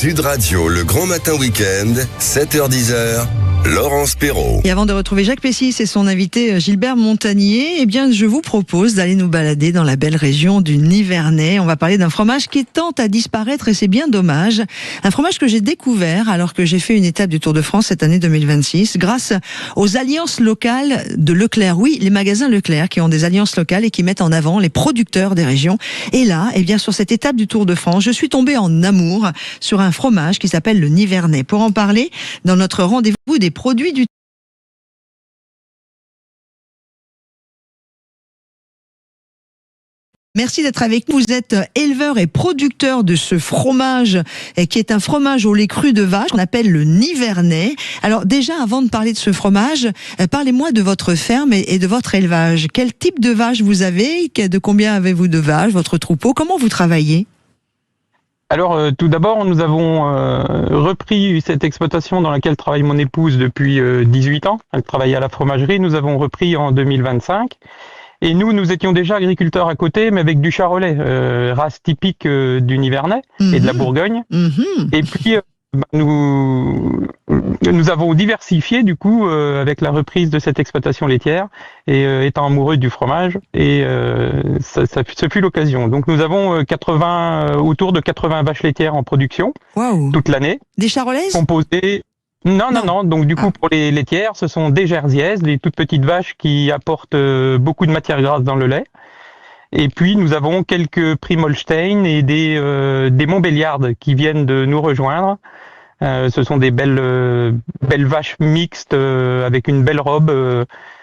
Sud Radio, le grand matin week-end, 7h-10h, Laurence Perrault. Et avant de retrouver Jacques Pessis et son invité Gilbert Montagnier, eh bien, je vous propose d'aller nous balader dans la belle région du Nivernais. On va parler d'un fromage qui tente à disparaître et c'est bien dommage. Un fromage que j'ai découvert alors que j'ai fait une étape du Tour de France cette année 2026 grâce aux alliances locales de Leclerc. Oui, les magasins Leclerc qui ont des alliances locales et qui mettent en avant les producteurs des régions. Et là, eh bien, sur cette étape du Tour de France, je suis tombée en amour sur un fromage qui s'appelle le Nivernais. Pour en parler, dans notre rendez-vous des produits du Merci d'être avec nous. Vous êtes éleveur et producteur de ce fromage qui est un fromage au lait cru de vache qu'on appelle le Nivernais. Alors déjà, avant de parler de ce fromage, parlez-moi de votre ferme et de votre élevage. Quel type de vache vous avez? De combien avez-vous de vaches? Votre troupeau? Comment vous travaillez? Alors, tout d'abord, nous avons repris cette exploitation dans laquelle travaille mon épouse depuis 18 ans. Elle travaillait à la fromagerie. Nous avons repris en 2025. Et nous étions déjà agriculteurs à côté, mais avec du charolais, race typique du Nivernais et de la Bourgogne. Et puis, nous avons diversifié du coup avec la reprise de cette exploitation laitière et étant amoureux du fromage. Et ce fut l'occasion. Donc nous avons autour de 80 vaches laitières en production toute l'année. Des charolaises composées. Non. Donc du coup, pour les laitières, ce sont des jersiaises, des toutes petites vaches qui apportent beaucoup de matière grasse dans le lait. Et puis, nous avons quelques Primolstein et des Montbéliardes qui viennent de nous rejoindre. Ce sont des belles vaches mixtes avec une belle robe,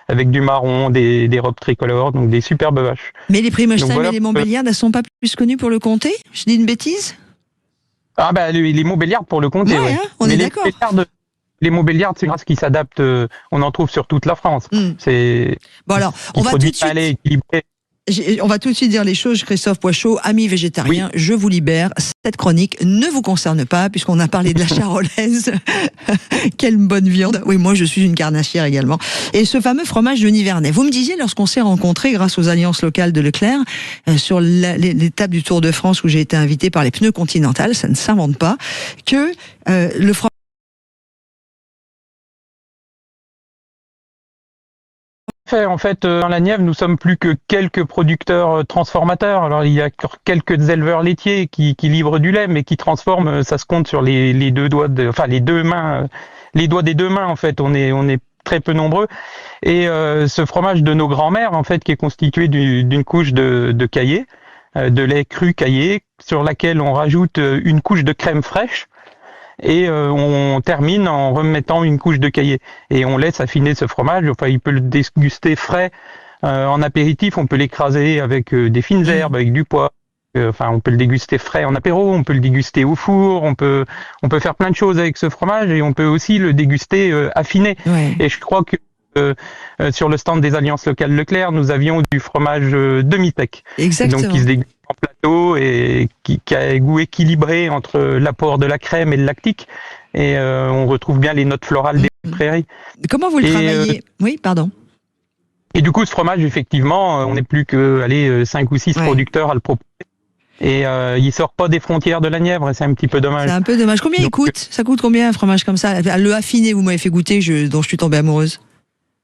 avec du marron, des robes tricolores, donc des superbes vaches. Mais les Primolstein et les Montbéliardes, elles ne sont pas plus connues pour le comté? Je dis une bêtise? Ah bah les Montbéliardes pour le comté, oui. Hein, on est d'accord. Les Montbéliardes, c'est une race qui s'adapte, on en trouve sur toute la France. C'est bon alors, on va tout de suite dire les choses. Christophe Poichot, ami végétarien, je vous libère. Cette chronique ne vous concerne pas puisqu'on a parlé de la charolaise. Quelle bonne viande. Oui, moi je suis une carnassière également. Et ce fameux fromage de Nivernais. Vous me disiez lorsqu'on s'est rencontrés grâce aux alliances locales de Leclerc sur l'étape du Tour de France où j'ai été invité par les pneus Continental, ça ne s'invente pas, que le fromage en fait, dans la Nièvre, nous sommes plus que quelques producteurs transformateurs. Alors, il y a quelques éleveurs laitiers qui livrent du lait, mais qui transforment, ça se compte sur les deux doigts, les deux mains, les doigts des deux mains, en fait. On est très peu nombreux. Et ce fromage de nos grands-mères, en fait, qui est constitué d'une couche de caillé, de lait cru caillé, sur laquelle on rajoute une couche de crème fraîche. Et on termine en remettant une couche de caillé et on laisse affiner ce fromage. Enfin, il peut le déguster frais en apéritif, on peut l'écraser avec des fines herbes, avec du pois. On peut le déguster frais en apéro, on peut le déguster au four, on peut faire plein de choses avec ce fromage et on peut aussi le déguster affiné. Et je crois que sur le stand des alliances locales Leclerc, nous avions du fromage demi-sec. Exactement. Donc qui se déguste en plateau et qui a un goût équilibré entre l'apport de la crème et le lactique. Et on retrouve bien les notes florales des prairies. Comment vous le travaillez? Oui, pardon. Et du coup, ce fromage, effectivement, on n'est plus que 5 ou 6 producteurs à le proposer. Et il sort pas des frontières de la Nièvre, et c'est un petit peu dommage. C'est un peu dommage. Combien il coûte? Ça coûte combien un fromage comme ça? Le affiné, vous m'avez fait goûter, dont je suis tombée amoureuse.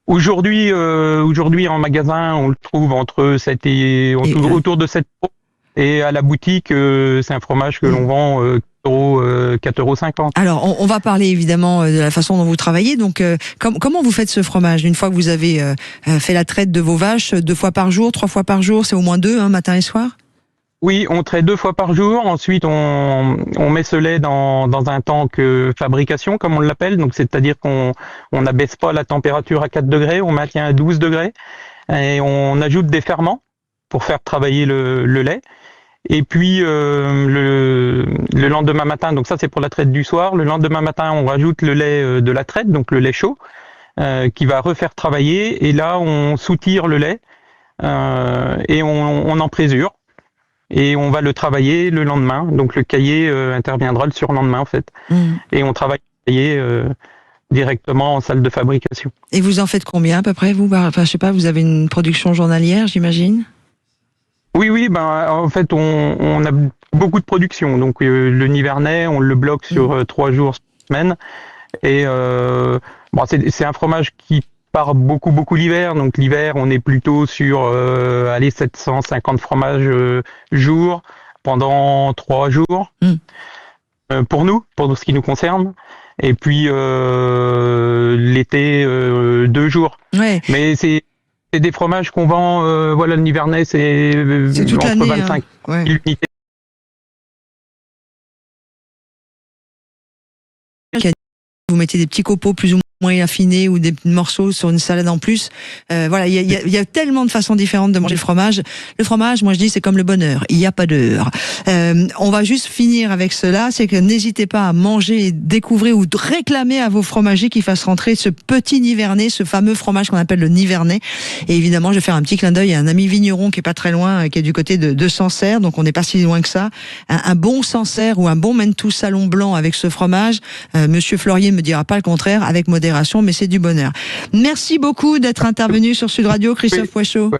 Aujourd'hui, en magasin, on le trouve autour de 7 euros. Et à la boutique, c'est un fromage que l'on vend 4,50 €. Alors, on va parler évidemment de la façon dont vous travaillez. Donc, comment vous faites ce fromage? Une fois que vous avez fait la traite de vos vaches, 2 fois par jour, 3 fois par jour, c'est au moins 2, matin et soir? Oui, on traite 2 fois par jour. Ensuite, on met ce lait dans un tank fabrication, comme on l'appelle. Donc, c'est-à-dire qu'on n'abaisse pas la température à 4 degrés, on maintient à 12 degrés. Et on ajoute des ferments pour faire travailler le lait. Et puis, le lendemain matin, donc ça c'est pour la traite du soir, le lendemain matin, on rajoute le lait de la traite, donc le lait chaud, qui va refaire travailler. Et là, on soutire le lait et on en présure. Et on va le travailler le lendemain. Donc le caillé interviendra le surlendemain en fait. Et on travaille le caillé directement en salle de fabrication. Et vous en faites combien à peu près vous? Enfin, je sais pas, vous avez une production journalière, j'imagine? Oui, en fait, on a beaucoup de production. Donc le Nivernais, on le bloque sur 3 jours semaine. Et bon, c'est un fromage qui part beaucoup l'hiver. Donc l'hiver, on est plutôt sur 750 fromages jour pendant 3 jours. Pour nous, ce qui nous concerne. Et puis l'été, 2 jours. Ouais. Mais c'est des fromages qu'on vend. Voilà, le Nivernais, c'est toute entre l'année, 25 hein. unités. Vous mettez des petits copeaux plus ou moins affinés ou des morceaux sur une salade en plus. Voilà, il y a tellement de façons différentes de manger le fromage. Le fromage, moi je dis, c'est comme le bonheur. Il n'y a pas d'heure. On va juste finir avec cela. C'est que n'hésitez pas à manger et découvrir ou réclamer à vos fromagers qu'ils fassent rentrer ce petit Nivernais, ce fameux fromage qu'on appelle le Nivernais. Et évidemment, je vais faire un petit clin d'œil à un ami vigneron qui est pas très loin, qui est du côté de Sancerre. Donc on n'est pas si loin que ça. Un bon Sancerre ou un bon Mentou Salon Blanc avec ce fromage. Monsieur Florier me dira pas le contraire, avec modération, mais c'est du bonheur. Merci beaucoup d'être intervenu sur Sud Radio, Christophe Poichot.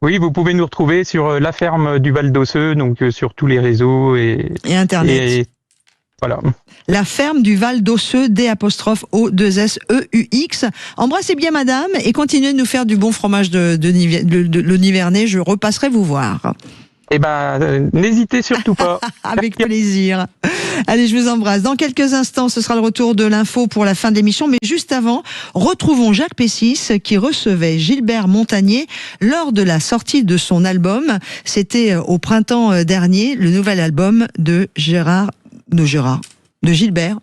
Oui, vous pouvez nous retrouver sur la ferme du Val d'Osseux, donc sur tous les réseaux et Internet. Voilà. La ferme du Val d'Osseux, D'2SEUX. Embrassez bien madame et continuez de nous faire du bon fromage de le Nivernais. Je repasserai vous voir. Eh ben, n'hésitez surtout pas. Avec plaisir. Allez, je vous embrasse. Dans quelques instants, ce sera le retour de l'info pour la fin de l'émission. Mais juste avant, retrouvons Jacques Pessis qui recevait Gilbert Montagnier lors de la sortie de son album. C'était au printemps dernier, le nouvel album de Gilbert Montagnier.